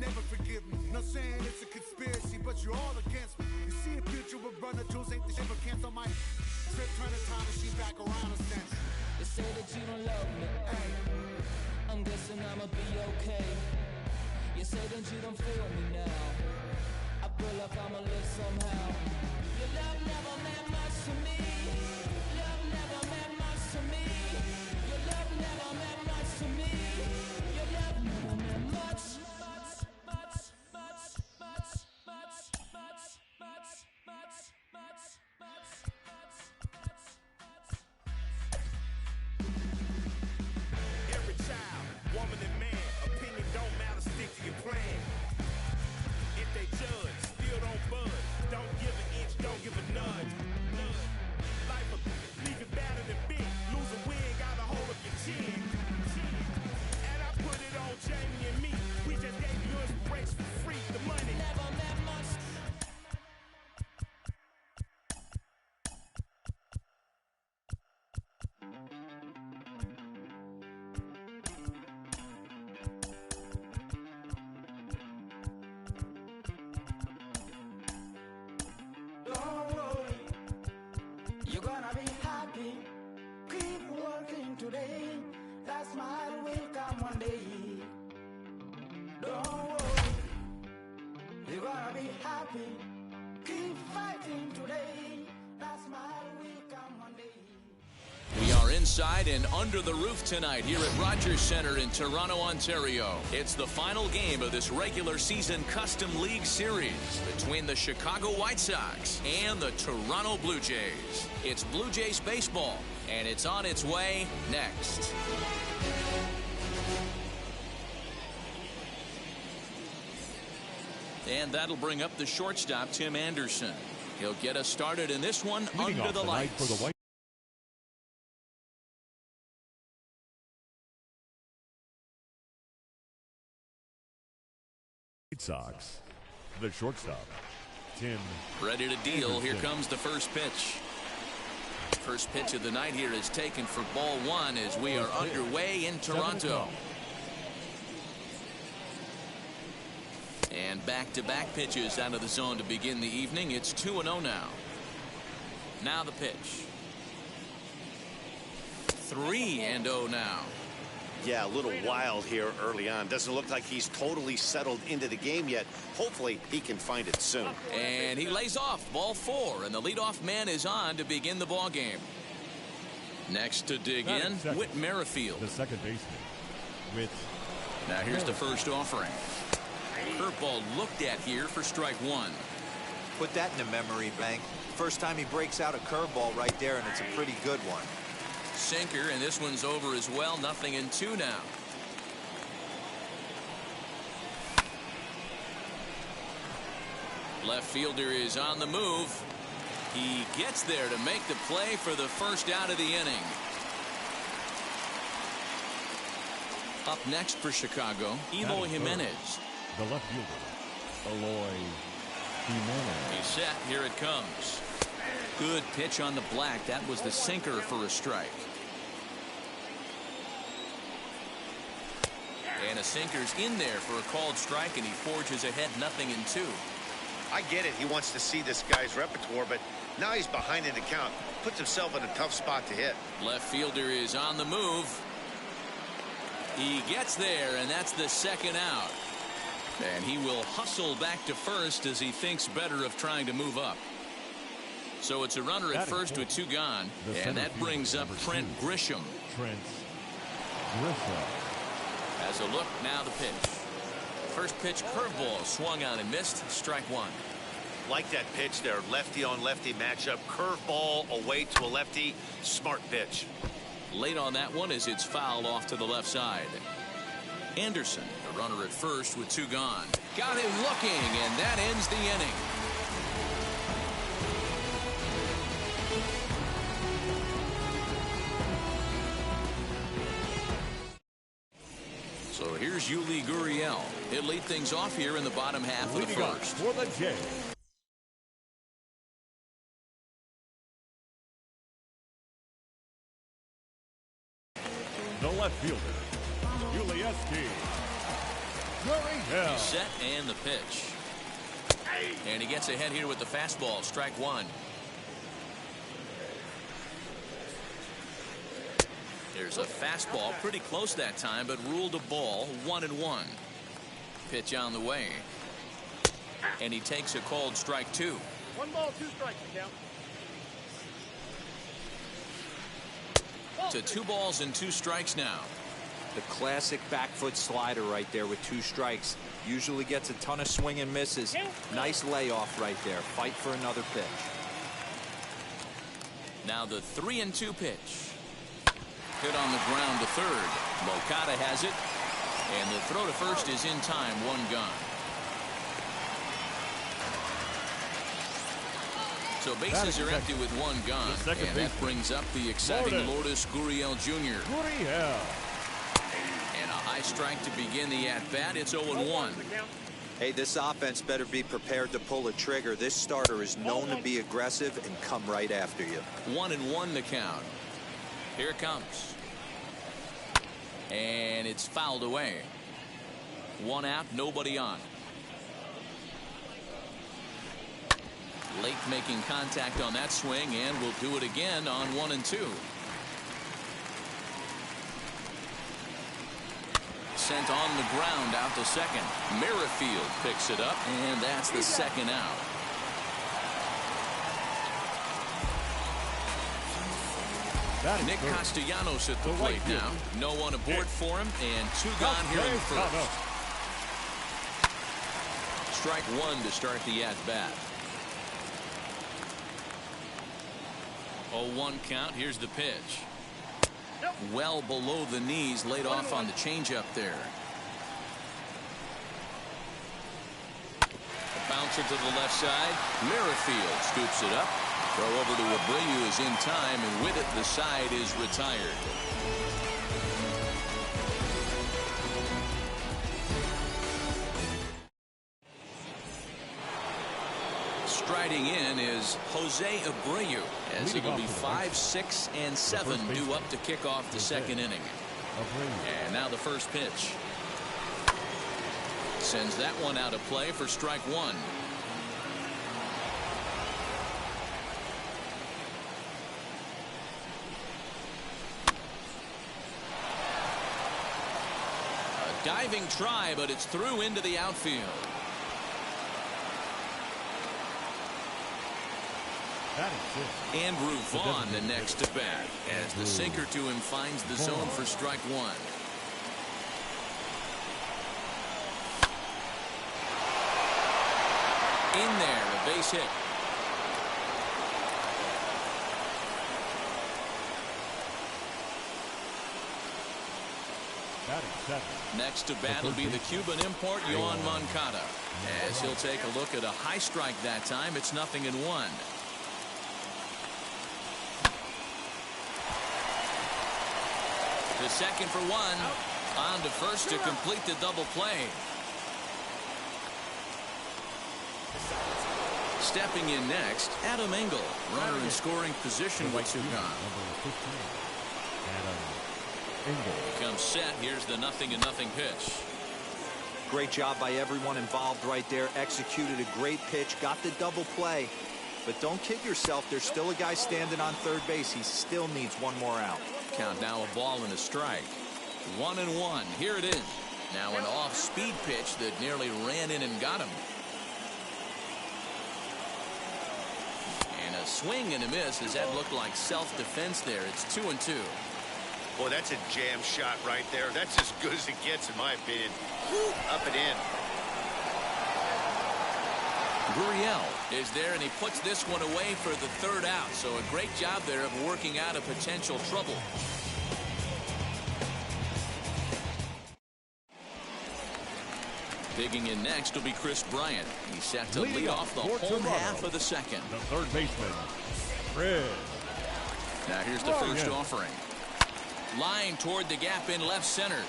never forgive me. Not saying it's a conspiracy, but you're all against me. You see a future with runner jewels ain't the shit, but cancel my trip, turn the time machine back around a sense. They say that you don't love me, ay. I'm guessing I'ma be okay. You say that you don't feel me now. I feel like I'ma live somehow. Your love never meant much to me. Love never meant much to me. Your love never meant much to me. Your love never meant much. Every child, woman and man, opinion don't matter, stick to your plan. If they judge, still don't budge. Don't give an inch, don't give a nudge. Life will leave you better than big. Lose a win, got a hold of your chin. And I put it on Jamie and me. We just gave you inspiration for free. The money never meant much. Don't worry, you're gonna be happy. Keep working today. That smile will come one day. Don't worry, you're gonna be happy. Keep fighting today. That smile will come one day. We are inside and under the roof tonight here at Rogers Centre in Toronto, Ontario. It's the final game of this regular season Custom League Series between the Chicago White Sox and the Toronto Blue Jays. It's Blue Jays baseball, and it's on its way next. And that'll bring up the shortstop, Tim Anderson. He'll get us started in this one under the lights. For the White Sox, the shortstop, Tim. Ready to deal. Anderson. Here comes the first pitch. First pitch of the night here is taken for ball one as we are underway in Toronto. And back-to-back pitches out of the zone to begin the evening. It's 2-0 now. Now the pitch. 3-0 now. Yeah, a little wild here early on. Doesn't look like he's totally settled into the game yet. Hopefully he can find it soon. And he lays off ball four, and the leadoff man is on to begin the ball game. Next to dig in, Whit Merrifield. The second baseman. Whit. Now here's the first offering. Curveball looked at here for strike one. Put that in the memory bank. First time he breaks out a curveball right there, and it's a pretty good one. Sinker, and this one's over as well. 0-2 now. Left fielder is on the move. He gets there to make the play for the first out of the inning. Up next for Chicago, Eloy Jimenez. The left fielder, Eloy Jimenez. He's set. Here it comes. Good pitch on the black. That was the sinker for a strike. And a sinker's in there for a called strike, and he forges ahead 0-2. I get it. He wants to see this guy's repertoire, but now he's behind in the count. Puts himself in a tough spot to hit. Left fielder is on the move. He gets there, and that's the second out. And he will hustle back to first as he thinks better of trying to move up. So it's a runner at first with two gone, and that brings up Trent Grisham. Trent Grisham. As a look, now the pitch. First pitch curveball swung on and missed. Strike one. Like that pitch there, lefty on lefty matchup. Curveball away to a lefty. Smart pitch. Late on that one as it's fouled off to the left side. Anderson, the runner at first with two gone. Got him looking, and that ends the inning. So here's Yuli Gurriel. He'll lead things off here in the bottom half of the first. For the Jays, the left fielder, Yuli. He's set and the pitch. And he gets ahead here with the fastball. Strike one. There's a fastball pretty close that time, but ruled a ball. 1-1. Pitch on the way. And he takes a called strike two. 1 ball, 2 strikes, count. To 2 balls and 2 strikes now. The classic back foot slider right there with 2 strikes. Usually gets a ton of swing and misses. Nice layoff right there. Fight for another pitch. Now the 3-2 pitch. Hit on the ground to third. Moncada has it. And the throw to first is in time. 1 gone. So bases are empty with 1 gone. And that brings up the exciting Lourdes Gurriel Jr. And a high strike to begin the at-bat. It's 0-1. Hey, this offense better be prepared to pull a trigger. This starter is known to be aggressive and come right after you. 1-1 the count. Here it comes. And it's fouled away. 1 out, nobody on. Late making contact on that swing, and will do it again on 1 and 2. Sent on the ground out to second. Merrifield picks it up, and that's the 2nd out. Nick Castellanos at the plate now. No one aboard for him, and 2 gone here in first. Strike 1 to start the at-bat. 0-1 count. Here's the pitch. Well below the knees, laid off on the changeup there. A bouncer to the left side. Merrifield scoops it up. Throw over to Abreu is in time, and with it, the side is retired. Striding in is Jose Abreu, as it'll be 5, 6, and 7 due up to kick off the 2nd inning. And now the first pitch. Sends that one out of play for strike 1. A diving try, but it's through into the outfield. Andrew Vaughn the next to bat, as the sinker to him finds the zone for strike 1. In there, a base hit. Next to bat will be the Cuban import Yoan Moncada, as he'll take a look at a high strike that time. It's 0-1. To second for 1. On to first to complete the double play. Stepping in next, Adam Engel. Runner in scoring position with 2 gone. Comes set. Here's the 0-0 pitch. Great job by everyone involved right there. Executed a great pitch. Got the double play. But don't kid yourself. There's still a guy standing on third base. He still needs 1 more out. Count now, a ball and a strike. 1-1. Here it is. Now an off-speed pitch that nearly ran in and got him. And a swing and a miss. Does that look like self-defense there? It's 2-2. Boy, that's a jam shot right there. That's as good as it gets, in my opinion. Woo, up and in. Gurriel is there, and he puts this one away for the 3rd out. So a great job there of working out a potential trouble. Digging in next will be Chris Bryant. He's set to lead off the home half of the 2nd. The third baseman, Chris. Now here's the first offering. Line toward the gap in left center.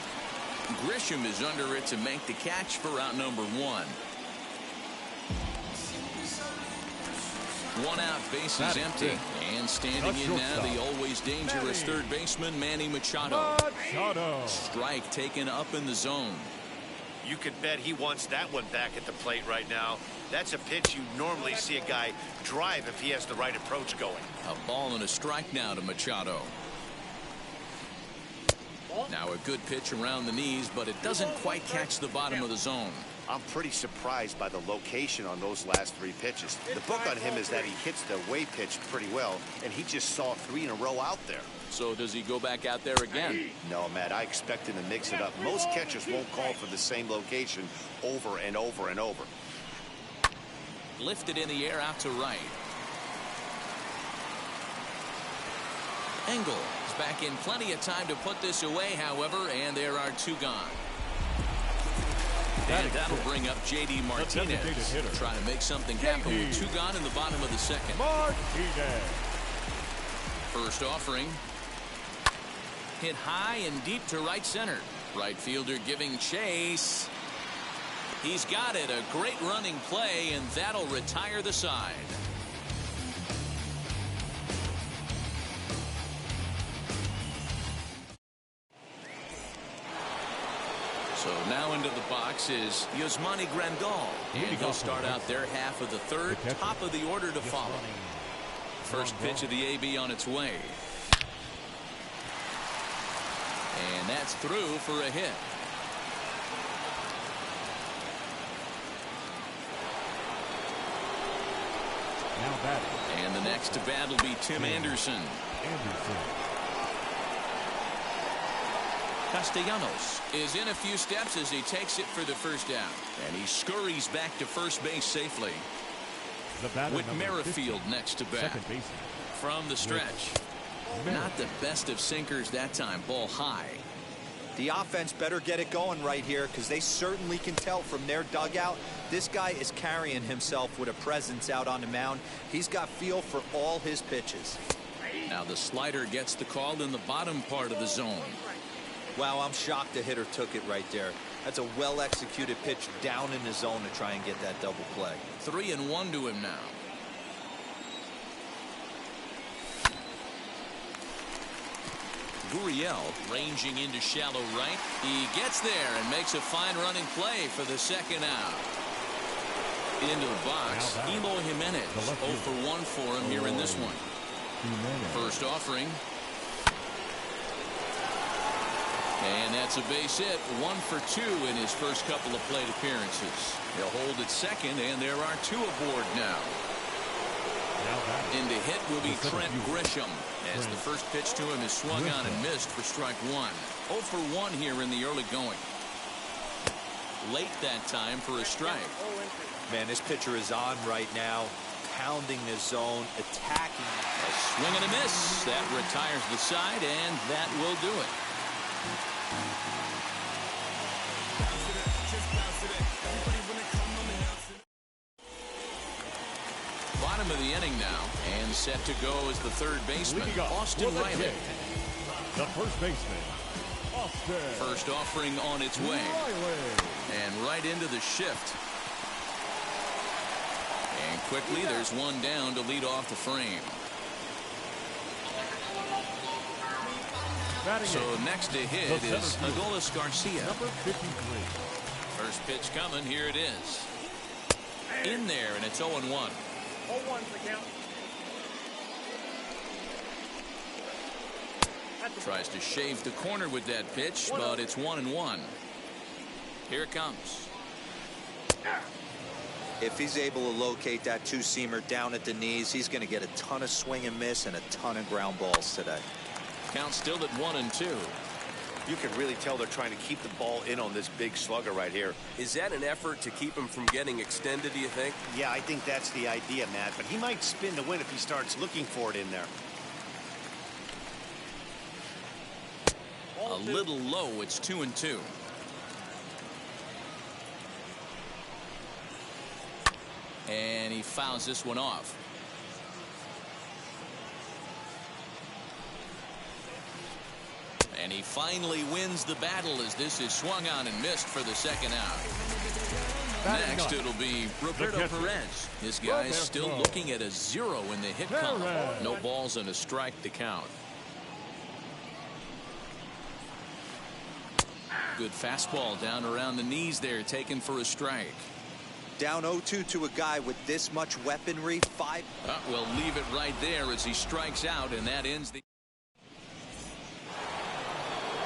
Grisham is under it to make the catch for out number 1. 1 out, bases empty. And standing in now, the always dangerous third baseman, Manny Machado. Strike taken up in the zone. You can bet he wants that one back at the plate right now. That's a pitch you normally see a guy drive if he has the right approach going. A ball and a strike now to Machado. Now a good pitch around the knees, but it doesn't quite catch the bottom of the zone. I'm pretty surprised by the location on those last 3 pitches. The book on him is that he hits the way pitch pretty well, and he just saw 3 in a row out there. So does he go back out there again? No, Matt, I expect him to mix it up. Most catchers won't call for the same location over and over and over. Lifted in the air out to right. Engel is back in plenty of time to put this away, however, and there are 2 gone. And that'll bring up J.D. Martinez, trying to make something happen with 2 gone in the bottom of the second. Martinez. First offering. Hit high and deep to right center. Right fielder giving chase. He's got it. A great running play, and that'll retire the side. So now into the box is Yasmani Grandal, and he'll start out their half of the third, top of the order to follow. First pitch of the AB on its way. And that's through for a hit. Now batting. And the next to bat will be Tim Anderson. Castellanos is in a few steps as he takes it for the first down. And he scurries back to first base safely. With Merrifield next to bat. From the stretch. Not the best of sinkers that time. Ball high. The offense better get it going right here, because they certainly can tell from their dugout this guy is carrying himself with a presence out on the mound. He's got feel for all his pitches. Now the slider gets the call in the bottom part of the zone. Wow, I'm shocked the hitter took it right there. That's a well-executed pitch down in the zone to try and get that double play. 3-1 to him now. Gurriel ranging into shallow right. He gets there and makes a fine running play for the second out. Into the box, Eloy Jimenez. 0 for 1 for him here in this one. First offering. And that's a base hit. 1 for 2 in his first couple of plate appearances. He'll hold at second, and there are 2 aboard now. In to hit will be Trent Grisham, as the first pitch to him is swung on and missed for strike 1. 0 for 1 here in the early going. Late that time for a strike. Man, this pitcher is on right now, pounding the zone, attacking. A swing and a miss. That retires the side, and that will do it. Bottom of the inning now, and set to go is the third baseman, Austin Riley. The first baseman, Austin. First offering on its way. And right into the shift. And quickly there's one down to lead off the frame. So next to hit is Adolis Garcia. Number 53. First pitch coming. Here it is. In there, and it's 0-1. 0-1's the count. Tries to shave the corner with that pitch, but it's 1-1. Here it comes. If he's able to locate that 2-seamer down at the knees, he's going to get a ton of swing and miss and a ton of ground balls today. Count still at 1-2. You can really tell they're trying to keep the ball in on this big slugger right here. Is that an effort to keep him from getting extended, do you think? Yeah, I think that's the idea, Matt. But he might spin to win if he starts looking for it in there. A little low. It's 2-2. And he fouls this one off. And he finally wins the battle as this is swung on and missed for the second out. Next it'll be Roberto Perez. This guy's still looking at a 0 in the hit column. No balls and a strike to count. Good fastball down around the knees there, taken for a strike. Down 0-2 to a guy with this much weaponry. We'll leave it right there as he strikes out, and that ends the.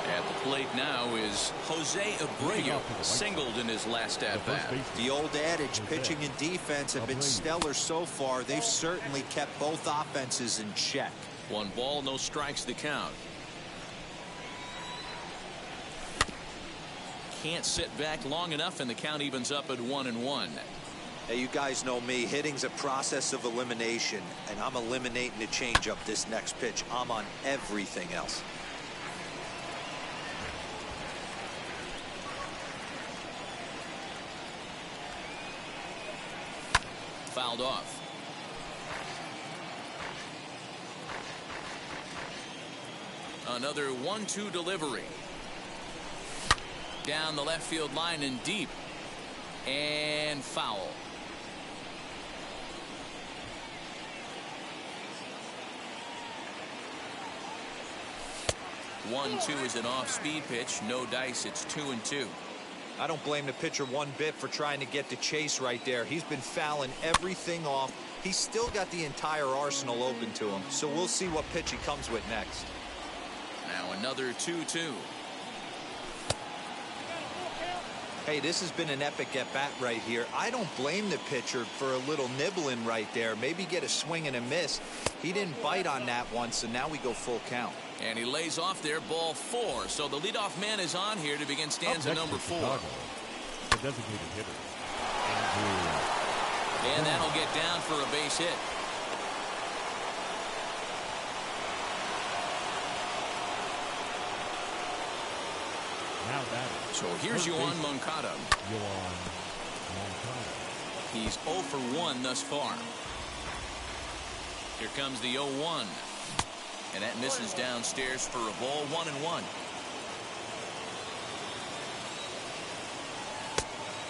At the plate now is Jose Abreu, singled in his last at-bat. The old adage, pitching and defense have been stellar so far. They've certainly kept both offenses in check. 1 ball, no strikes the count. Can't sit back long enough, and the count evens up at 1-1. Hey, you guys know me. Hitting's a process of elimination, and I'm eliminating the changeup this next pitch. I'm on everything else. Fouled off. Another 1-2 delivery. Down the left field line and deep. And foul. One-two is an off-speed pitch. No dice. It's 2-2. I don't blame the pitcher one bit for trying to get the chase right there. He's been fouling everything off. He's still got the entire arsenal open to him. So we'll see what pitch he comes with next. Now another 2-2. Hey, this has been an epic at-bat right here. I don't blame the pitcher for a little nibbling right there. Maybe get a swing and a miss. He didn't bite on that one, so now we go full count. And he lays off there, ball 4. So the leadoff man is on here to begin stanza number 4. The designated hitter. And that'll get down for a base hit. Now batting. So here's Yoan Moncada. He's 0 for 1 thus far. Here comes the 0-1. And that misses downstairs for a ball. 1-1.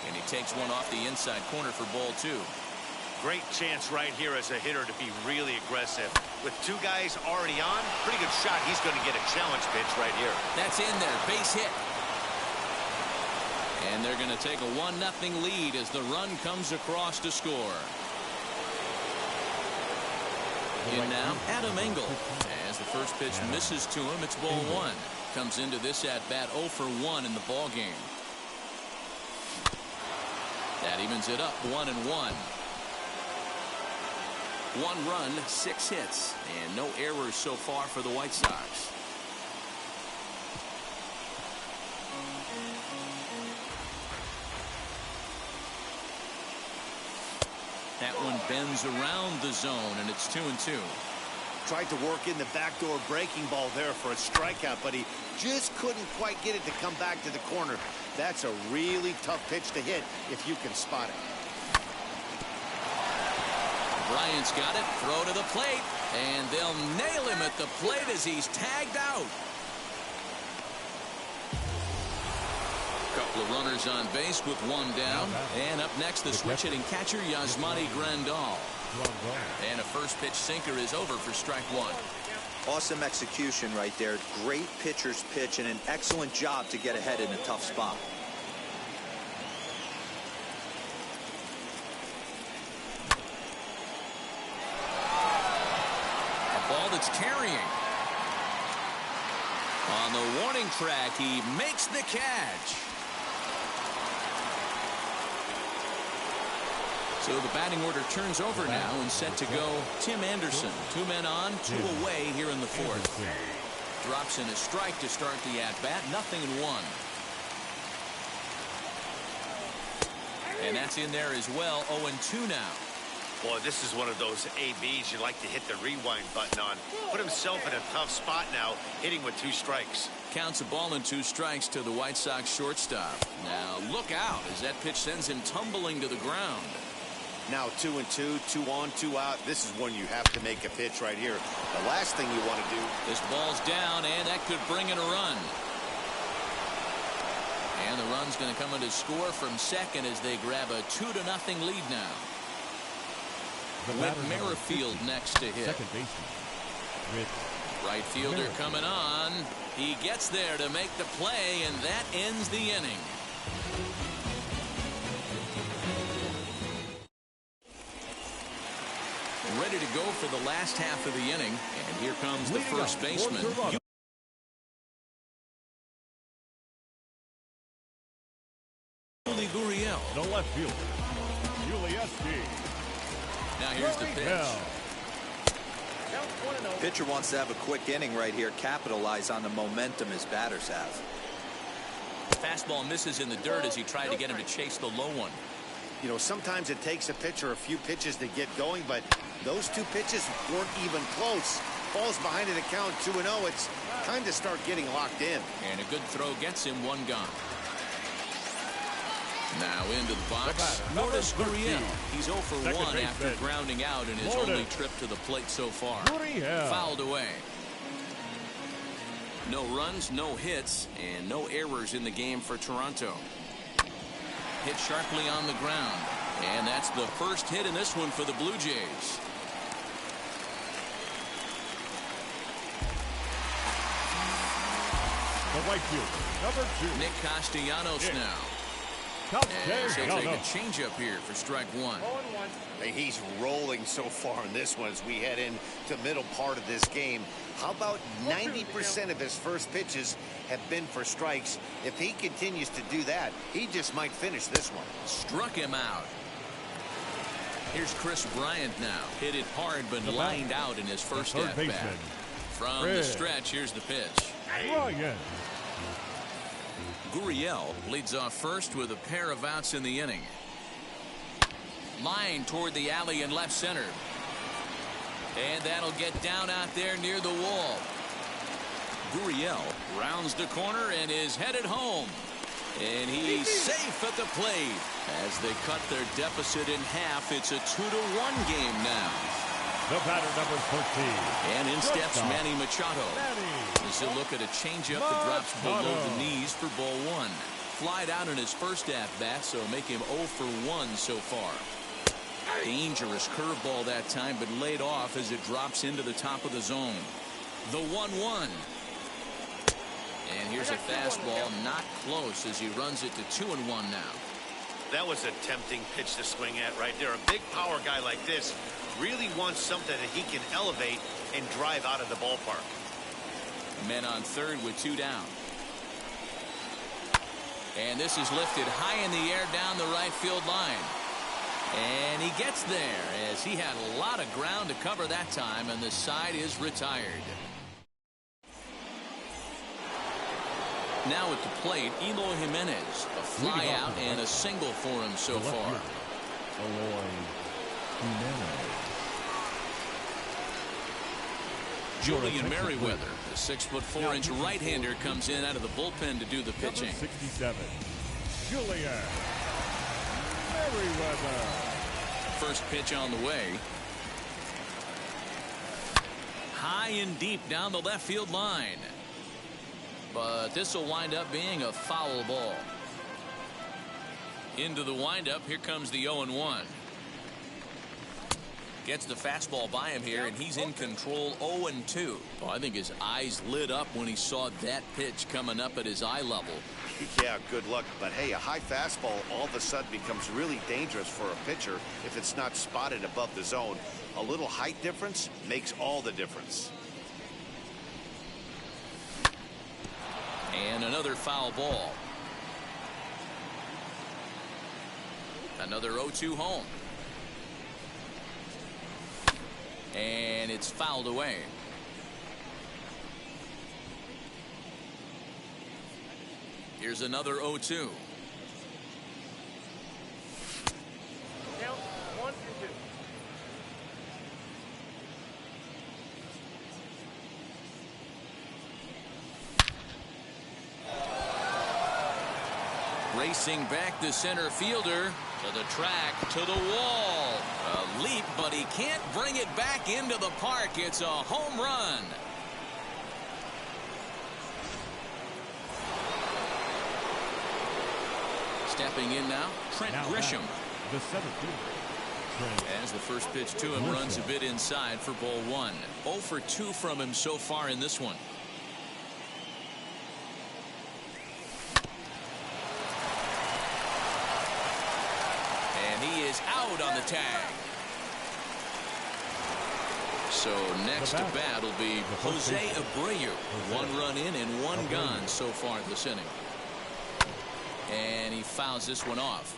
And he takes one off the inside corner for ball 2. Great chance right here as a hitter to be really aggressive. With 2 guys already on, pretty good shot. He's going to get a challenge pitch right here. That's in there. Base hit. And they're going to take a 1-0 lead as the run comes across to score. In now, Adam Engel. As the first pitch misses to him, it's ball 1. Comes into this at-bat 0 for 1 in the ball game. That evens it up 1-1. 1 run, 6 hits, and no errors so far for the White Sox. That one bends around the zone, and it's 2-2. Tried to work in the backdoor breaking ball there for a strikeout, but he just couldn't quite get it to come back to the corner. That's a really tough pitch to hit if you can spot it. Bryant's got it. Throw to the plate, and they'll nail him at the plate as he's tagged out. Couple of runners on base with 1 down. And up next, the switch hitting catcher, Yasmani Grandal. And a first pitch sinker is over for strike 1. Awesome execution right there. Great pitcher's pitch and an excellent job to get ahead in a tough spot. A ball that's carrying. On the warning track, he makes the catch. So the batting order turns over now and set to go Tim Anderson. 2 men on, 2 away here in the 4th. Drops in a strike to start the at-bat. 0-1. And that's in there as well. 0-2 now. Boy, this is one of those ABs you like to hit the rewind button on. Put himself in a tough spot now, hitting with 2 strikes. Counts a ball and 2 strikes to the White Sox shortstop. Now look out as that pitch sends him tumbling to the ground. Now 2-2, 2 on, 2 out. This is when you have to make a pitch right here. The last thing you want to do. This ball's down, and that could bring in a run. And the run's going to come in to score from second as they grab a 2-0 lead now. With Merrifield next to hit. Second baseman, Rich Right fielder coming on. He gets there to make the play, and that ends the inning. Ready to go for the last half of the inning, and here comes the first baseman. Gurriel. The left fielder, Ulieski. Now here's the pitch. Pitcher wants to have a quick inning right here, capitalize on the momentum his batters have. Fastball misses in the dirt as he tried to get him to chase the low one. You know, sometimes it takes a pitcher a few pitches to get going, but those two pitches weren't even close. Falls behind at a count 2-0. It's time to start getting locked in. And a good throw gets him one gone. Now into the box, Lourdes Gurriel. He's 0 for 1 after grounding out in his only trip to the plate so far. Fouled away. No runs, no hits, and no errors in the game for Toronto. Hit sharply on the ground, and that's the first hit in this one for the Blue Jays. The right fielder, number 2. Nick Castellanos now. And he'll take a changeup here for strike one. He's rolling so far in this one as we head into middle part of this game. How about 90% of his first pitches have been for strikes? If he continues to do that, he just might finish this one. Struck him out. Here's Chris Bryant now. Hit it hard but lined out in his first at bat. From the stretch, here's the pitch. Bryant. Gurriel leads off first with a pair of outs in the inning. Line toward the alley in left center. And that'll get down out there near the wall. Gurriel rounds the corner and is headed home. And he's safe at the plate. As they cut their deficit in half, it's a 2-1 game now. The batter, number 13. And in steps Manny Machado. As a look at a changeup that drops below the knees for ball one. Flied out in his first at-bat, so make him 0 for 1 so far. Dangerous curveball that time, but laid off as it drops into the top of the zone. The 1-1. And here's a fastball, not close, as he runs it to 2-1 now. That was a tempting pitch to swing at right there. A big power guy like this really wants something that he can elevate and drive out of the ballpark. Men on third with 2 down. And this is lifted high in the air down the right field line. And he gets there as he had a lot of ground to cover that time, and the side is retired. Now at the plate, Eloy Jimenez. A fly out and a single for him so far. Eloy Jimenez. Julian Merriweather, the 6'4" right-hander, comes in out of the bullpen to do the pitching. Number 67, Julian Merriweather. First pitch on the way. High and deep down the left field line. But this will wind up being a foul ball. Into the windup, here comes the 0-1. Gets the fastball by him here, and he's in control 0-2. Oh, I think his eyes lit up when he saw that pitch coming up at his eye level. Yeah, good luck. But hey, a high fastball all of a sudden becomes really dangerous for a pitcher if it's not spotted above the zone. A little height difference makes all the difference. And another foul ball. Another 0-2 home. And it's fouled away. Here's another 0-2. Count 1 and 2. Racing back the center fielder to the track, to the wall. A leap, but he can't bring it back into the park. It's a home run. Stepping in now, Trent Grisham. The center fielder, As the first pitch to him runs a bit inside for ball one. 0 for 2 from him so far in this one. And he is out on the tag. So next to bat will be Jose Abreu. 1 run in and 1 gone so far this inning. And he fouls this one off.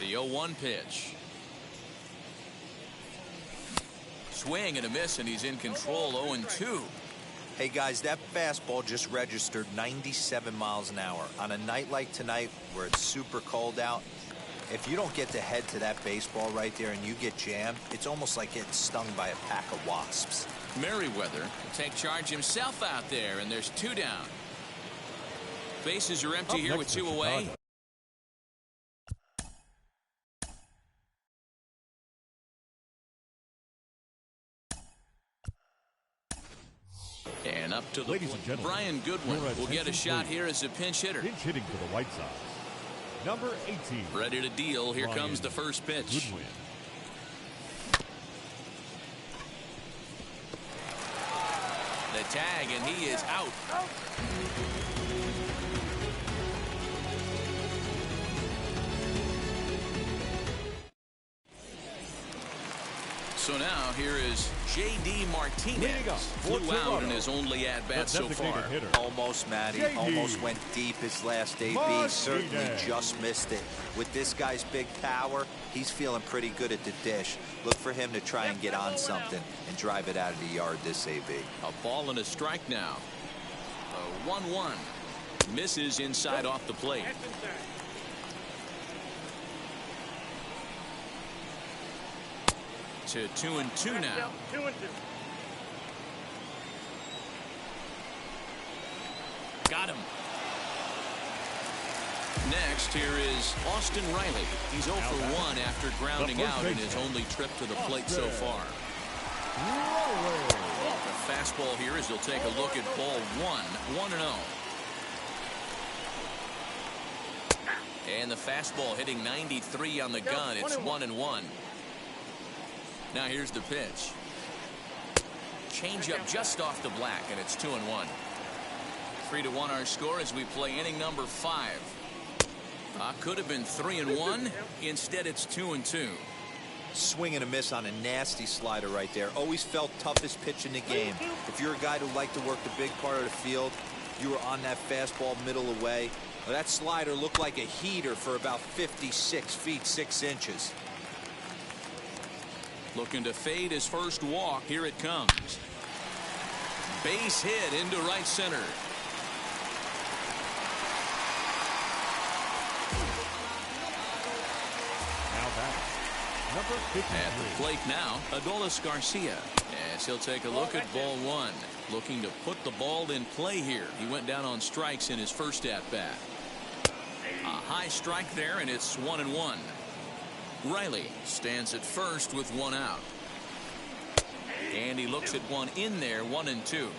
The 0-1 pitch. Swing and a miss, and he's in control. 0-2. Hey guys, that fastball just registered 97 miles an hour. On a night like tonight where it's super cold out, if you don't get to head to that baseball right there and you get jammed, it's almost like getting stung by a pack of wasps. Merriweather will take charge himself out there, and there's 2 down. Bases are empty here with 2 away. And up to the Ladies and gentlemen, Brian Goodwin will get a shot here as a pinch hitter. Pinch hitting for the White Sox. Number 18. Ready to deal. Here comes the first pitch. Goodwin. The tag, and he is out. So now here is J.D. Martinez. Flew out in his only at-bat so far. Almost, Matty. Almost went deep his last AB. Certainly just missed it. With this guy's big power, he's feeling pretty good at the dish. Look for him to try and get on something and drive it out of the yard this AB. A ball and a strike now. A 1-1. Misses inside off the plate. To 2-2 now. 2-2. Got him. Next, here is Austin Riley. He's 0 for 1 after grounding out in his only trip to the plate so far. The fastball here as he'll take a look at ball 1. 1-0. And the fastball hitting 93 on the gun. It's 1-1. Now here's the pitch. Changeup just off the black, and it's 2-1. 3-1 our score as we play inning number 5. Could have been 3-1. Instead, it's 2-2. Swing and a miss on a nasty slider right there. Always felt toughest pitch in the game. If you're a guy who liked to work the big part of the field, you were on that fastball middle away. Well, that slider looked like a heater for about 56 feet 6 inches. Looking to fade his first walk. Here it comes. Base hit into right center. Now back. Number 53. At the plate now, Adolis Garcia. As he'll take a look at ball 1. Looking to put the ball in play here. He went down on strikes in his first at-bat. A high strike there, and it's 1-1. Riley stands at first with 1 out. And he looks at one in there, 1-2.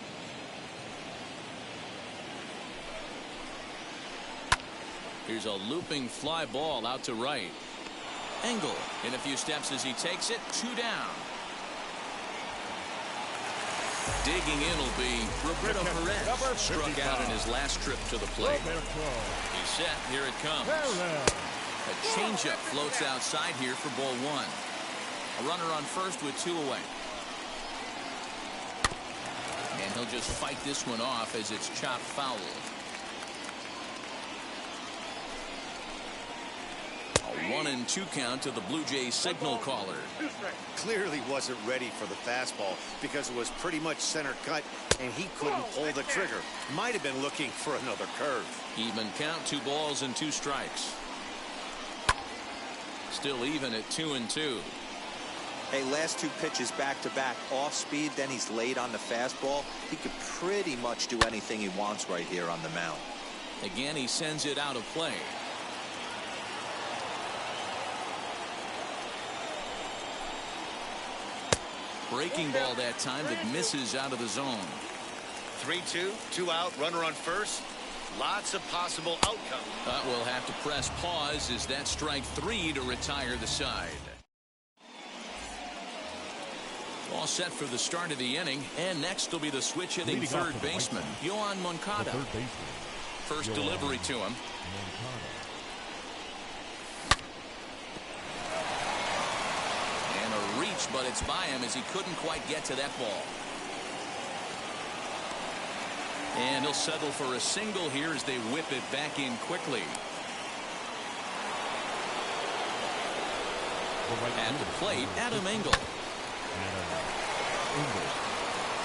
Here's a looping fly ball out to right. Engel in a few steps as he takes it. 2 down. Digging in will be Roberto Perez. Struck out in his last trip to the plate. He's set. Here it comes. A changeup floats outside here for ball 1. A runner on first with 2 away. And he'll just fight this one off as it's chopped foul. A 1-2 count to the Blue Jays signal caller. Clearly wasn't ready for the fastball because it was pretty much center cut and he couldn't pull the trigger. Might have been looking for another curve. Even count, 2 balls and 2 strikes. Still even at 2-2. Hey, last 2 pitches back-to-back off speed, then he's late on the fastball. He could pretty much do anything he wants right here on the mound. Again, he sends it out of play. Breaking ball that time that misses out of the zone. 3-2, 2 out, runner on first. Lots of possible outcomes. We'll have to press pause as that strike 3 to retire the side. All set for the start of the inning, and next will be the switch hitting third baseman, Yohan Moncada. First delivery to him. And a reach, but it's by him as he couldn't quite get to that ball. And he'll settle for a single here as they whip it back in quickly. At the plate, Adam Engel.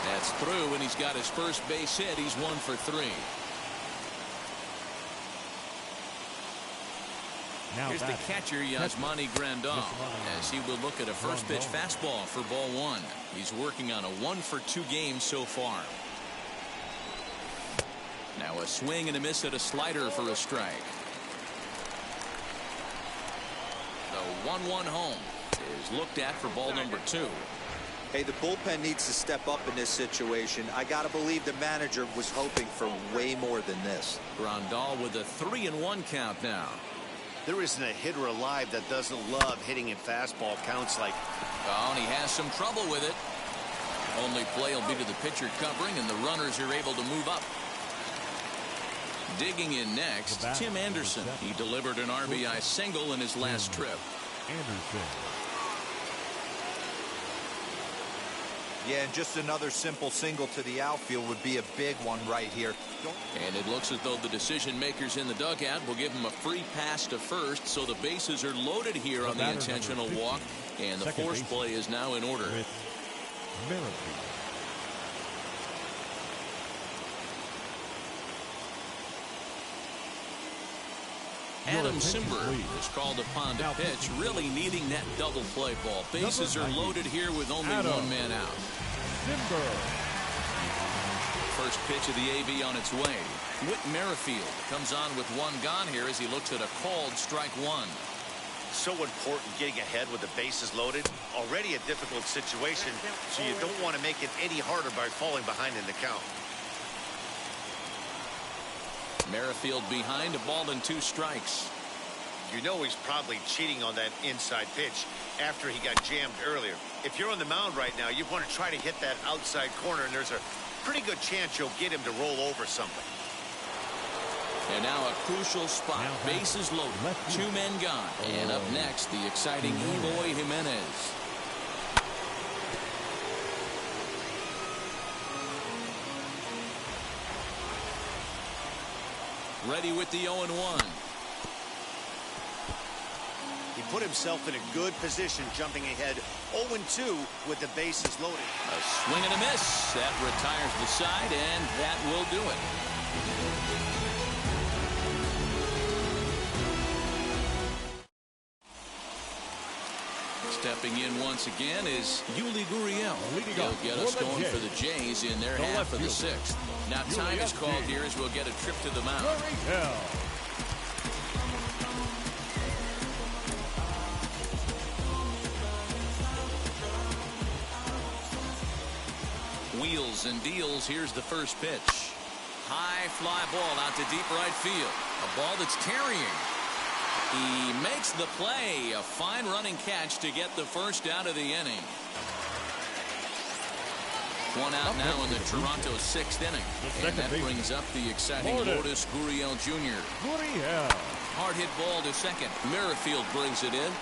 That's through, and he's got his first base hit. He's 1 for 3. Here's the catcher, Yasmani Grandal, as he will look at a first pitch fastball for ball 1. He's working on a 1 for 2 game so far. Now a swing and a miss at a slider for a strike. The 1-1 home is looked at for ball number 2. Hey, the bullpen needs to step up in this situation. I got to believe the manager was hoping for way more than this. Grandal with a 3-1 count now. There isn't a hitter alive that doesn't love hitting in fastball counts like. Oh, and he has some trouble with it. Only play will be to the pitcher covering, and the runners are able to move up. Digging in next, Tim Anderson. He delivered an RBI single in his last trip. Yeah, and just another simple single to the outfield would be a big one right here. And it looks as though the decision makers in the dugout will give him a free pass to first, so the bases are loaded here on the intentional walk, and the force play is now in order. Adam Simberg is called upon to pitch, really needing that double play ball. Bases are loaded here with only one man out. First pitch of the AB on its way. Whit Merrifield comes on with 1 gone here as he looks at a called strike 1. So important getting ahead with the bases loaded. Already a difficult situation, so you don't want to make it any harder by falling behind in the count. Merrifield behind, a ball and 2 strikes. You know he's probably cheating on that inside pitch after he got jammed earlier. If you're on the mound right now, you want to try to hit that outside corner, and there's a pretty good chance you'll get him to roll over something. And now a crucial spot. Bases loaded. 2 men gone. And up next, the exciting Eloy Jimenez. Ready with the 0-1. He put himself in a good position jumping ahead 0-2 with the bases loaded. A swing and a miss. That retires the side, and that will do it. Stepping in once again is Yuli Gurriel. He'll get us going for the Jays in their half of the 6th. Now time is called here as we'll get a trip to the mound. Wheels and deals. Here's the first pitch. High fly ball out to deep right field. A ball that's carrying. He makes the play. A fine running catch to get the first out of the inning. 1 out now in the Toronto 6th inning. And that brings up the exciting Lourdes Gurriel Jr. Hard hit ball to second. Merrifield brings it in.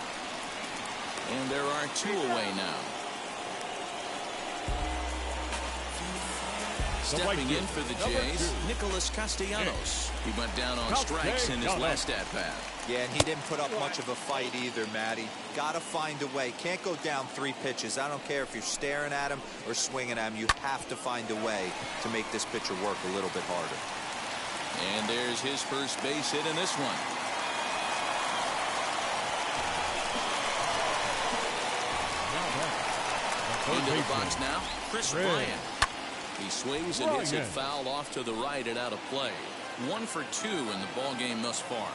And there are 2 away now. Stepping in for the Jays, Nicholas Castellanos. He went down on strikes in his last at-bat. Yeah, and he didn't put up much of a fight either, Matty. Got to find a way. Can't go down 3 pitches. I don't care if you're staring at him or swinging at him. You have to find a way to make this pitcher work a little bit harder. And there's his first base hit in this one. Into the box now, Chris Bryant. He swings and hits it foul off to the right and out of play. 1 for 2 in the ball game thus far.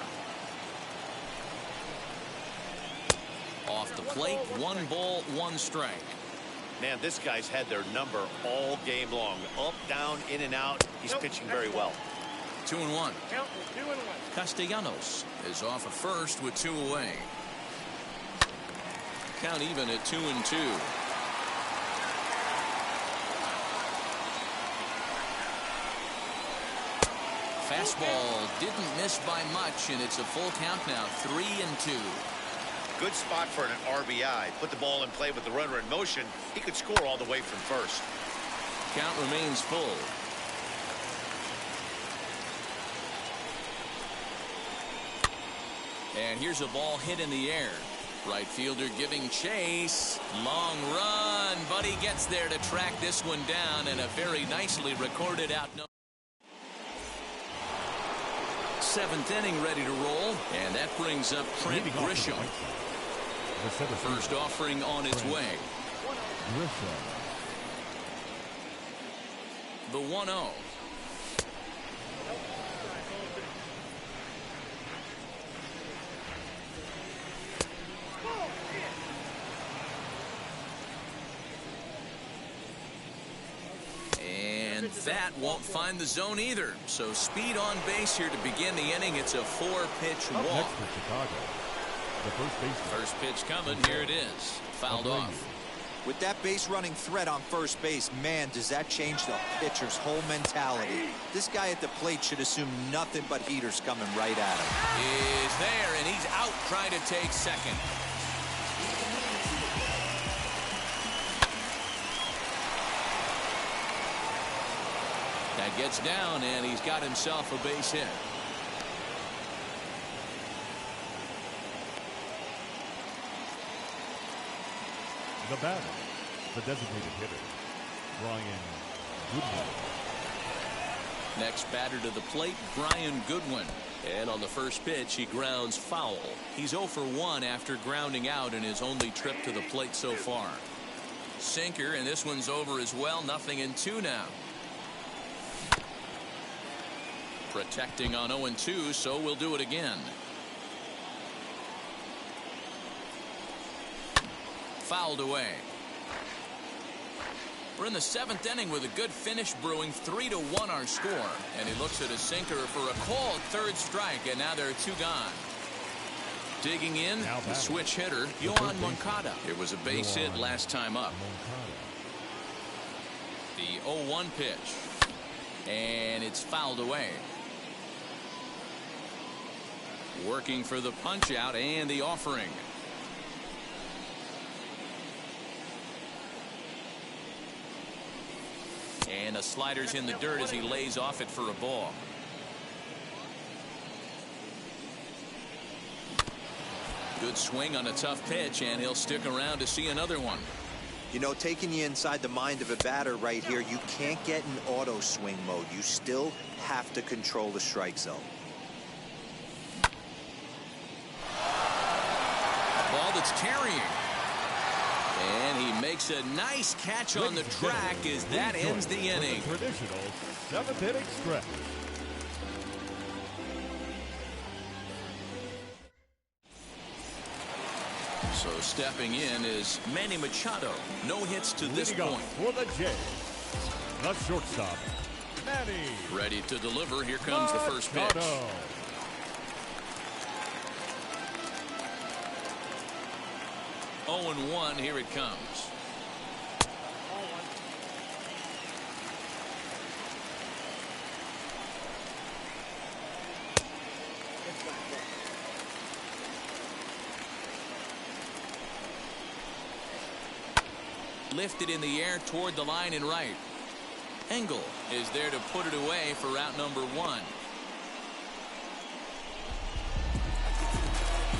Off the plate, 1 ball, 1 strike. Man, this guy's had their number all game long. Up, down, in and out. He's pitching very well. 2-1. Count 2-1. Castellanos is off at first with 2 away. Count even at 2-2. Fastball didn't miss by much, and it's a full count now, 3-2. Good spot for an RBI. Put the ball in play with the runner in motion. He could score all the way from first. Count remains full. And here's a ball hit in the air. Right fielder giving chase. Long run, but he gets there to track this one down, and a very nicely recorded out. 7th inning ready to roll, and that brings up Trent Grisham. First offering on its way. The 1-0. And that won't find the zone either. So speed on base here to begin the inning. It's a 4-pitch walk. Next for Chicago, the first baseman. First pitch coming. Here it is. Fouled off. With that base running threat on first base, man, does that change the pitcher's whole mentality. This guy at the plate should assume nothing but heaters coming right at him. Is there, and he's out trying to take second. That gets down, and he's got himself a base hit. The batter, the designated hitter, Brian Goodwin. Next batter to the plate, Brian Goodwin. And on the first pitch, he grounds foul. He's 0 for 1 after grounding out in his only trip to the plate so far. Sinker, and this one's over as well. 0-2 now. Protecting on 0-2, so we'll do it again. Fouled away. We're in the 7th inning with a good finish brewing. 3-1 our score. And he looks at a sinker for a called third strike, and now there are 2 gone. Digging in, the switch hitter, Yohan Moncada. It was a base hit last time up. The 0-1 pitch. And it's fouled away. Working for the punch out and the offering. And a slider's in the dirt as he lays off it for a ball. Good swing on a tough pitch, and he'll stick around to see another one. You know, taking you inside the mind of a batter right here, you can't get in auto swing mode. You still have to control the strike zone. Ball that's carrying. And he makes a nice catch on the track as that ends the inning. Traditional 7th inning stretch. So stepping in is Manny Machado. No hits to this point. For the Jays, the shortstop, Manny. Ready to deliver. Here comes the first pitch. Machado. Oh, 0-1. Here it comes. Lifted in the air toward the line and right. Engel is there to put it away for out number 1.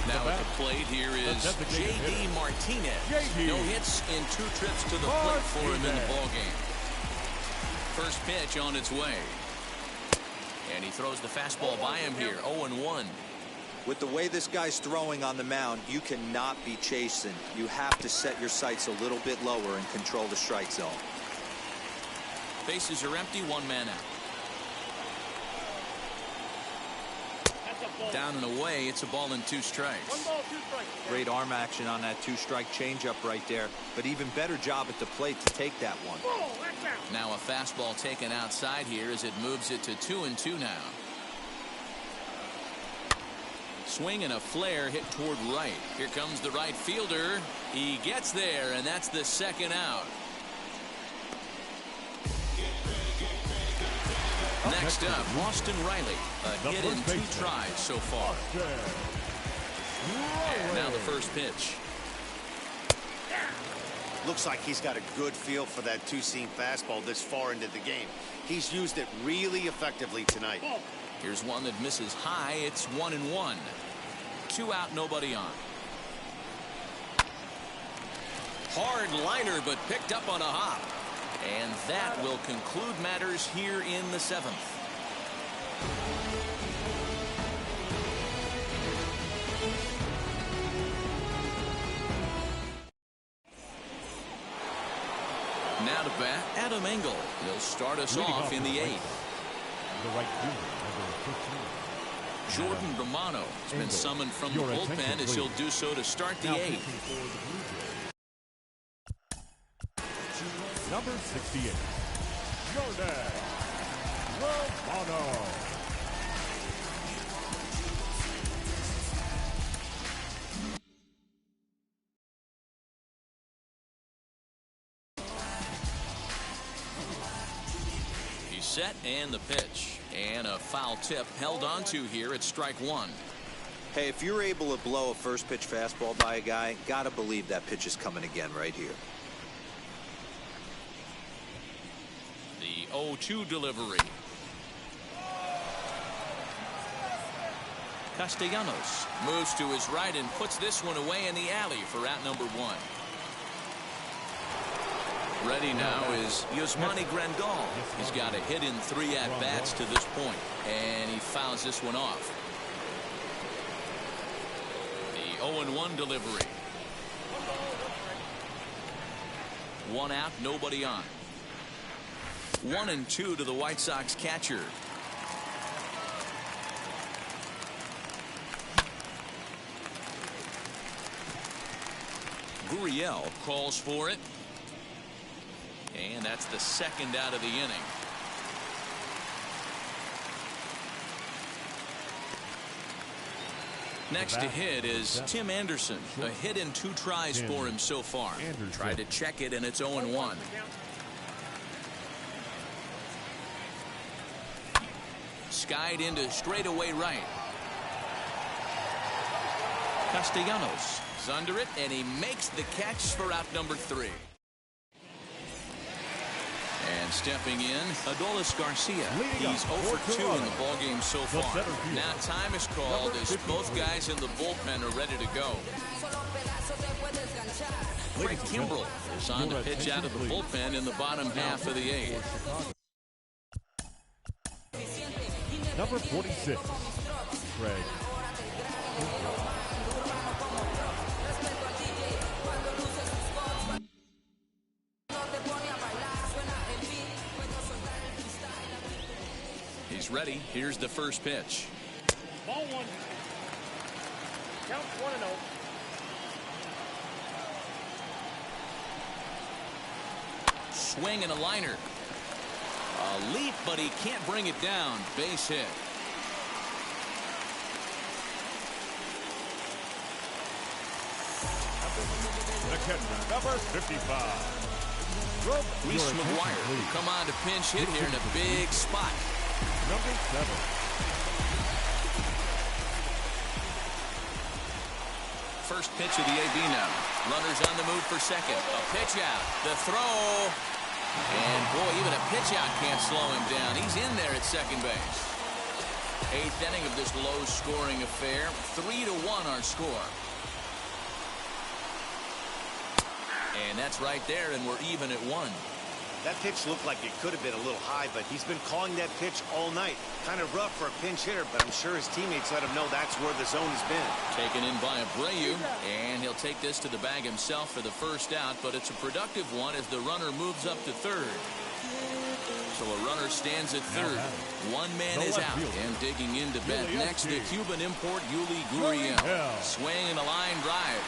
Now at the plate here is J.D. Martinez. No hits in 2 trips to the plate for him in the ballgame. First pitch on its way. And he throws the fastball by him here. 0-1. With the way this guy's throwing on the mound, you cannot be chasing. You have to set your sights a little bit lower and control the strike zone. Bases are empty, 1 man out. Down and away, it's a ball and 2 strikes. 1 ball, 2 strikes. Great arm action on that 2-strike changeup right there, but even better job at the plate to take that one. Now a fastball taken outside here as it moves it to 2-2 now. swing and a flare hit toward right. Here comes the right fielder. He gets there, and that's the second out. Next up, Austin Riley. A hit in 2 tries so far. And now the first pitch. Looks like he's got a good feel for that two-seam fastball this far into the game. He's used it really effectively tonight. Here's one that misses high. It's 1-1. 2 out, nobody on. Hard liner, but picked up on a hop. And that will conclude matters here in the 7th. Now to bat, Adam Engel. He'll start us off in the 8th. The right fielder, number 15. Jordan Romano has been summoned from the bullpen as he'll do so to start the 8th. Number 68, Jordan Romano. He's set and the pitch. And a foul tip held onto here at strike 1. Hey, if you're able to blow a first pitch fastball by a guy, gotta believe that pitch is coming again right here. The 0-2 delivery. Castellanos moves to his right and puts this one away in the alley for out number 1. Ready now is Yasmani Grandal. He's got a hit in 3 at-bats to this point, and he fouls this one off. The 0-1 delivery. 1 out, nobody on. 1-2 to the White Sox catcher. Gurriel calls for it. And that's the second out of the inning. Next to hit is Tim Anderson. A hit in 2 tries for him so far. Tried to check it, and it's 0-1. Skied into straightaway right. Castellanos is under it, and he makes the catch for out number 3. And stepping in, Adolis Garcia. He's 0 for 2 in the ballgame so far. Now time is called as both guys in the bullpen are ready to go. Craig Kimbrell is on to pitch out of the bullpen in the bottom half of the 8th. Number 46, Craig. He's ready. Here's the first pitch. Ball 1. Count 1-0. Swing and a liner. A leap, but he can't bring it down. Base hit. The catcher, number 55. Reese McGuire will come on to pinch hit here in a big spot. Number 7. First pitch of the AB now. Runners on the move for second. A pitch out. The throw. And boy, even a pitch out can't slow him down. He's in there at second base. 8th inning of this low-scoring affair. 3-1 our score. And that's right there, and we're even at 1. That pitch looked like it could have been a little high, but he's been calling that pitch all night. Kind of rough for a pinch hitter, but I'm sure his teammates let him know that's where the zone has been. Taken in by Abreu, and he'll take this to the bag himself for the first out, but it's a productive one as the runner moves up to third. So a runner stands at third. One man is out, and digging in to bat next, the Cuban import Yuli Gurriel. Swing and a line drive.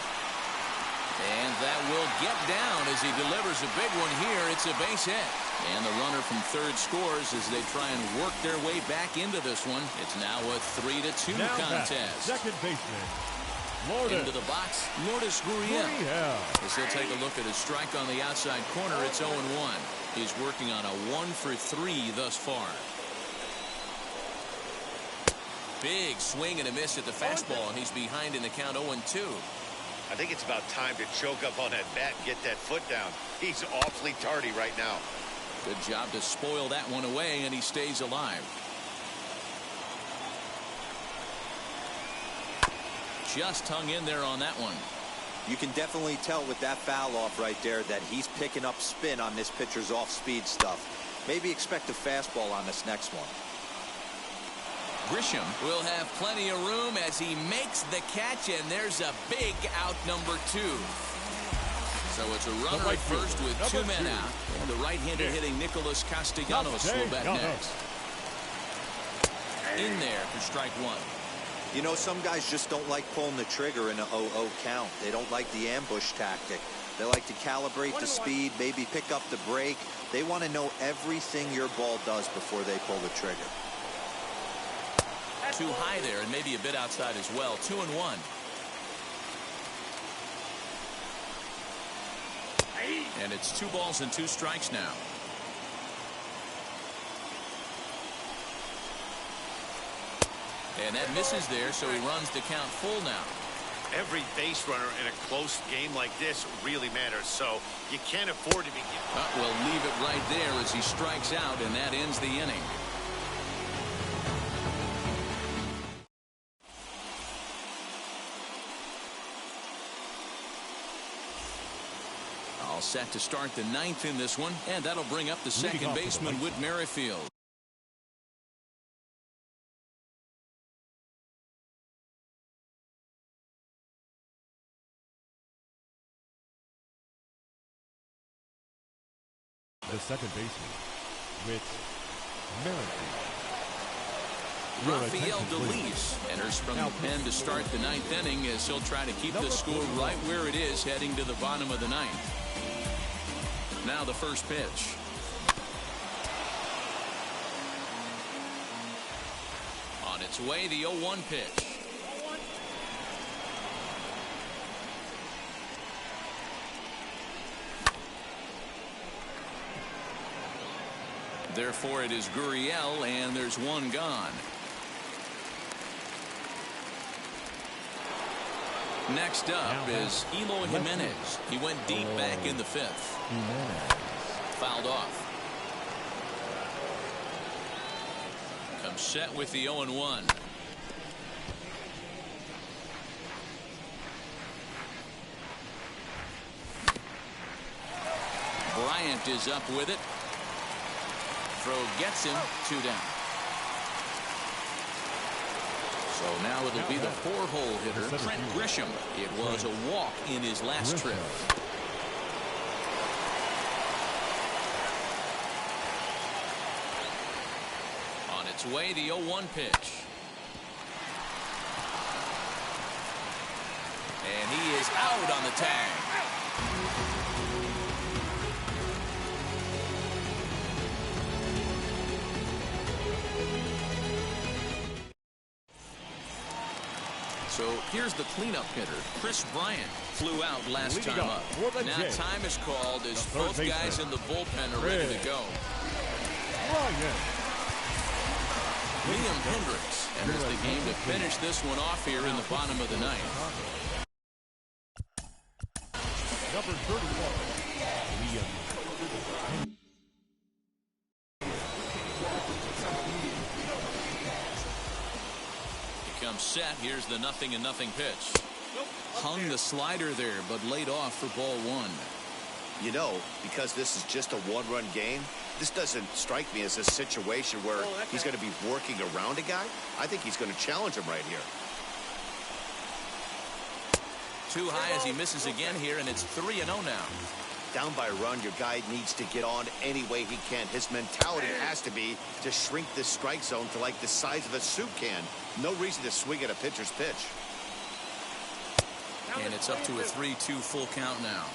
And that will get down as he delivers a big one here. It's a base hit. And the runner from third scores as they try and work their way back into this one. It's now a 3-2 now contest. Second baseman, Lourdes. Into the box, Lourdes Gurriel. As he'll take a look at his strike on the outside corner, it's 0-1. He's working on a 1-for-3 thus far. Big swing and a miss at the fastball, and he's behind in the count 0-2. I think it's about time to choke up on that bat and get that foot down. He's awfully tardy right now. Good job to spoil that one away, and he stays alive. Just hung in there on that one. You can definitely tell with that foul off right there that he's picking up spin on this pitcher's off-speed stuff. Maybe expect a fastball on this next one. Grisham will have plenty of room as he makes the catch, and there's a big out number 2. So it's a runner at first with 2 men out, and the right-hander hitting Nicholas Castellanos will bat next. In there for strike 1. You know, some guys just don't like pulling the trigger in a 0-0 count. They don't like the ambush tactic. They like to calibrate the speed, maybe pick up the break. They want to know everything your ball does before they pull the trigger. Too high there, and maybe a bit outside as well. 2-1. And it's 2 balls and 2 strikes now. And that misses there, so he runs the count full now. Every base runner in a close game like this really matters, so you can't afford to be... We'll leave it right there as he strikes out, and that ends the inning. All set to start the 9th in this one, and that'll bring up the second baseman, Whit Merrifield. The second baseman, Whit Merrifield. Rafael DeLeese enters from the pen to start the 9th inning as he'll try to keep the score right where it is heading to the bottom of the 9th. Now the first pitch. On its way, the 0-1 pitch. Therefore, it is Gurriel, and there's 1 gone. Next up is Eloy Jimenez. He went deep back in the 5th. Fouled off. Comes set with the 0-1. Bryant is up with it. Throw gets him, 2 down. So now it'll be the 4-hole hitter, Trent Grisham. It was a walk in his last trip. On its way, the 0-1 pitch. And he is out on the tag. So here's the cleanup hitter. Chris Bryant flew out last time up. Now time is called as both guys in the bullpen are ready to go. Liam Hendricks enters the game to finish this one off here in the bottom of the 9th. Number 31, Liam. Comes set. Here's the 0-0 pitch. Hung the slider there, but laid off for ball 1. You know, because this is just a 1-run game, this doesn't strike me as a situation where he's going to be working around a guy. I think he's going to challenge him right here. Too high as he misses again here, and it's 3-0 now. Down by a run, your guy needs to get on any way he can. His mentality has to be to shrink this strike zone to like the size of a soup can. No reason to swing at a pitcher's pitch. And it's up to a 3-2 full count now.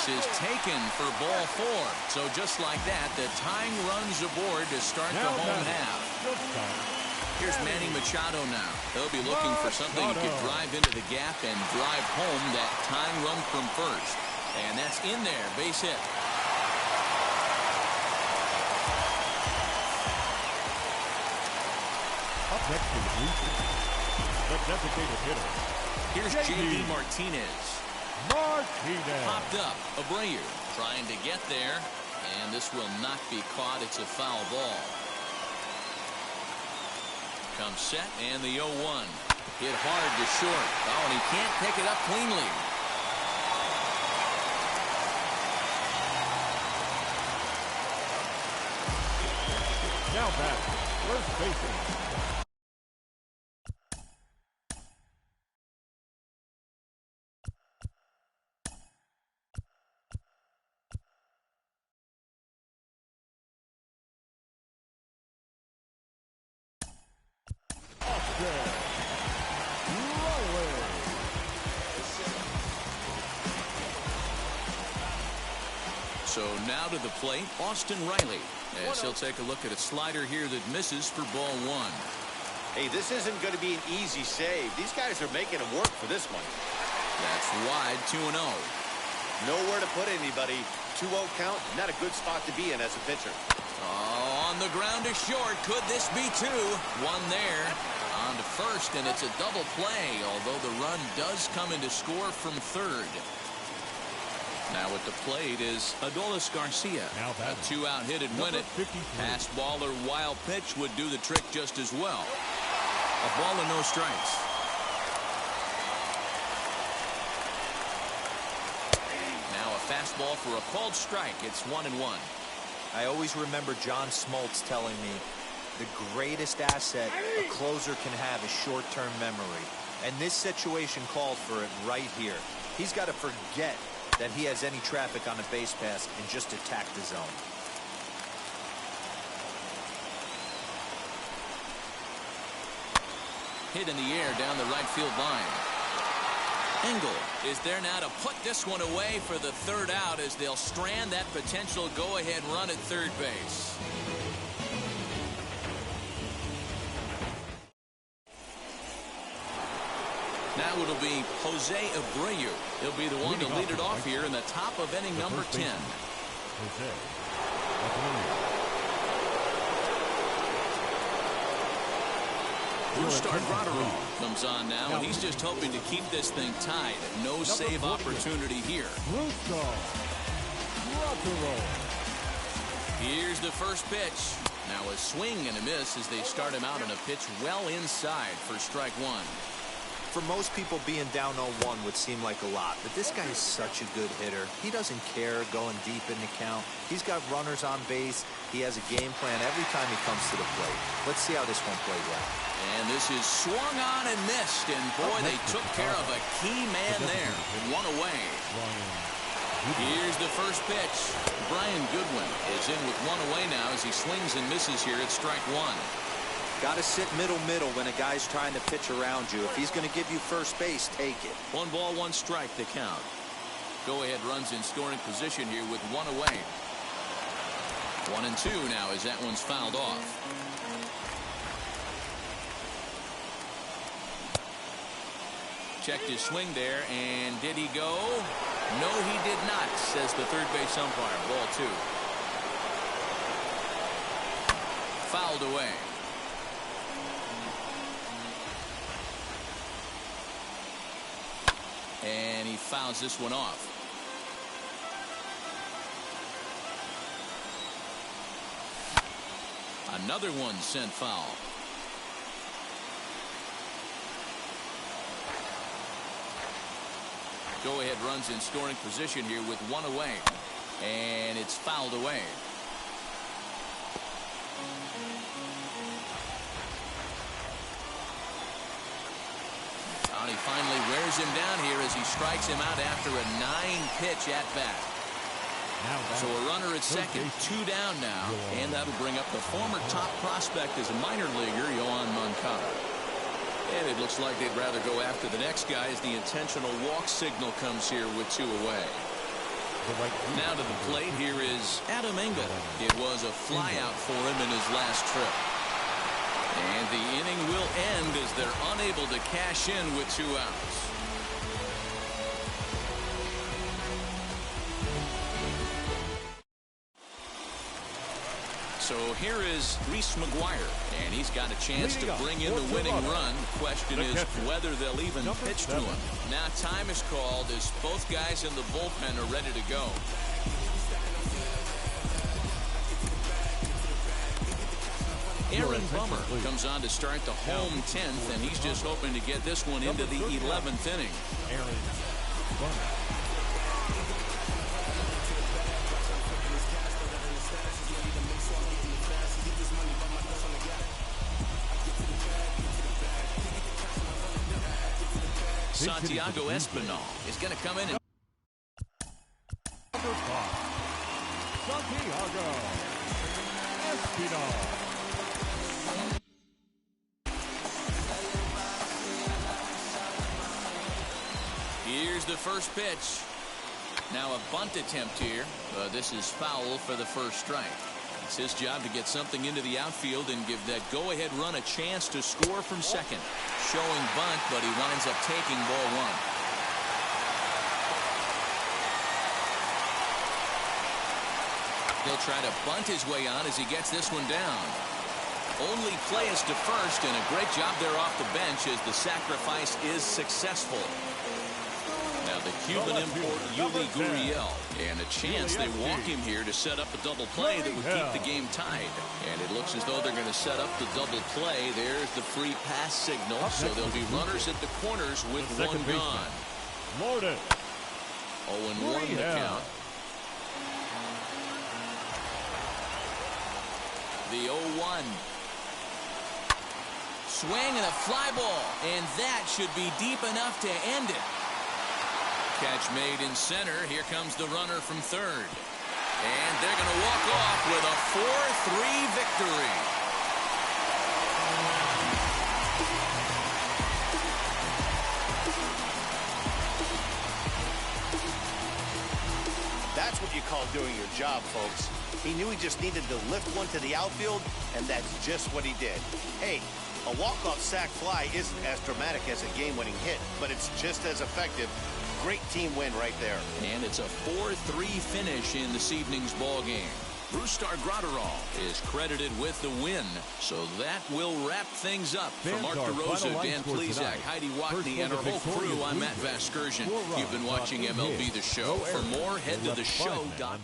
base is taken for ball 4. So just like that, the tying runs aboard to start the home half. Here's Manny Machado now. They'll be looking for something he could drive into the gap and drive home that tying run from first. And that's in there, base hit. Up next to the bleachers, the designated hitter. Here's J.D. Martinez. Popped up. Abreu trying to get there. And this will not be caught. It's a foul ball. Comes set and the 0-1. Hit hard to short. Oh, and he can't pick it up cleanly. Now back, first baseman. So now to the plate, Austin Riley, as he'll take a look at a slider here that misses for ball 1. Hey, this isn't going to be an easy save. These guys are making him work for this one. That's wide, 2-0. Nowhere to put anybody. 2-0 count, not a good spot to be in as a pitcher. Oh, on the ground to short. Could this be 2? One there. On to first, and it's a double play, although the run does come into score from third. Now at the plate is Adolis Garcia. A 2-out hit and win it. Pass ball or wild pitch would do the trick just as well. A ball and no strikes. Now a fastball for a called strike. It's 1-1. I always remember John Smoltz telling me the greatest asset a closer can have is short-term memory. And this situation called for it right here. He's got to forget that he has any traffic on a base pass and just attack the zone. Hit in the air down the right field line. Engel is there now to put this one away for the third out as they'll strand that potential go-ahead run at third base. Now it'll be Jose Abreu. He'll be the one to lead it off here in the top of inning number 10. Brustar Graterol comes on now, and he's just hoping to keep this thing tied. No save opportunity here. Here's the first pitch. Now a swing and a miss as they start him out on a pitch well inside for strike 1. For most people, being down 0-1 would seem like a lot, but this guy is such a good hitter. He doesn't care going deep in the count. He's got runners on base. He has a game plan every time he comes to the plate. Let's see how this one plays out. And this is swung on and missed, and boy, they took care of a key man there. One away. Here's the first pitch. Brian Goodwin is in with one away now as he swings and misses here at strike 1. Got to sit middle when a guy's trying to pitch around you. If he's going to give you first base, take it. 1 ball, 1 strike the count. Go-ahead runs in scoring position here with one away. 1-2 now as that one's fouled off. Checked his swing there, and did he go? No, he did not, says the third base umpire. Ball 2. Fouled away. And he fouls this one off. Another one sent foul. Go-ahead runs in scoring position here with one away. And it's fouled away. He finally wears him down here as he strikes him out after a 9-pitch at-bat. So a runner at second, 2 down now, and that'll bring up the former top prospect as a minor leaguer, Yohan Moncada. And it looks like they'd rather go after the next guy as the intentional walk signal comes here with 2 away. Now to the plate, here is Adam Engel. It was a flyout for him in his last trip. And the inning will end as they're unable to cash in with 2 outs. So here is Reese McGuire, and he's got a chance to bring in the winning run. The question is whether they'll even pitch to him. Now time is called as both guys in the bullpen are ready to go. Aaron Bummer comes on to start the home 10th, and he's just hoping to get this one into the 11th inning. Aaron Bummer. Santiago Espinal is going to come in and Santiago Espinal. Here's the first pitch. Now a bunt attempt here. This is foul for the first strike. It's his job to get something into the outfield and give that go-ahead run a chance to score from second. Showing bunt, but he winds up taking ball 1. He'll try to bunt his way on as he gets this one down. Only play is to first, and a great job there off the bench as the sacrifice is successful. Now the Cuban import Yuli Gurriel, and a chance they walk him here to set up a double play that would keep the game tied. And it looks as though they're going to set up the double play. There's the free pass signal, so there'll be runners at the corners with 1 gone. 0-1 the count. The 0-1. Swing and a fly ball, and that should be deep enough to end it. Catch made in center. Here comes the runner from third. And they're going to walk off with a 4-3 victory. That's what you call doing your job, folks. He knew he just needed to lift one to the outfield, and that's just what he did. Hey, a walk-off sac fly isn't as dramatic as a game-winning hit, but it's just as effective. Great team win right there. And it's a 4-3 finish in this evening's ball game. Brustar Graterol is credited with the win. So that will wrap things up. For Mark DeRosa, Dan Plezak, Heidi Watney, and our whole crew, I'm Matt Vasgersian. You've been watching MLB The Show. For more, head to theshow.com.